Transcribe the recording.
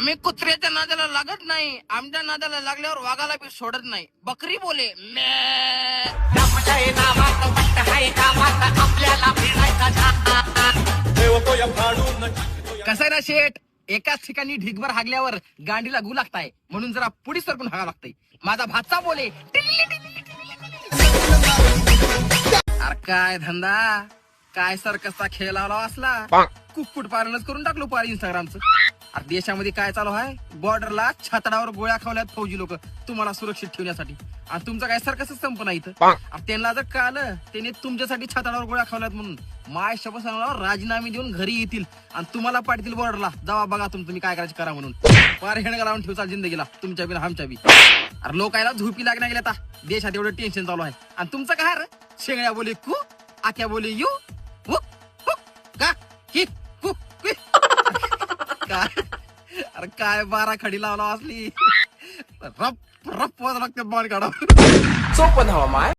आम्ही कुत्र्याच्या नादाला लागत नाही, आमच्या नादाला लागल्यावर वाघाला बी सोडत नाही. बकरी बोले म्या. कसं ना शेठ, एकाच ठिकाणी ढिगभर हागल्यावर गांडीला गु लागताय, म्हणून जरा पुढे सरकून हागा लागतंय. माझा भाचा बोले अरे काय धंदा, काय सर्कसचा खेळ लावला असला, कुक्कुट पालनच करून टाकलो पार इंस्टाग्रामचं. अरे देशामध्ये काय चालू आहे, बॉर्डरला छातडावर गोळ्या खावल्यात फौजी लोक तुम्हाला सुरक्षित ठेवण्यासाठी, आणि तुमचं काय सर्कसच संप नाही इथं. त्यांना जर कळलं त्याने तुमच्यासाठी छातडावर गोळ्या खावल्यात म्हणून, माय शपथ राजीनामे देऊन घरी येतील आणि तुम्हाला पाठतील बॉर्डरला, जावा बघा तुम्ही काय करायचं करा म्हणून. फार हेणगा लावून ठेवचाल जिंदगीला तुमच्या बी आमच्या बी. अरे लोकायला झोपी लागण्या गेल्या आता, देशात एवढं टेन्शन चालू आहे, आणि तुमचं काय रे, शेंगड्या बोले कू, आक्या बोले यू, का की कू काय. अरे काय बारा खडी लावला असली, रप रप लागते बॉल काढा. सोपं हवा माय.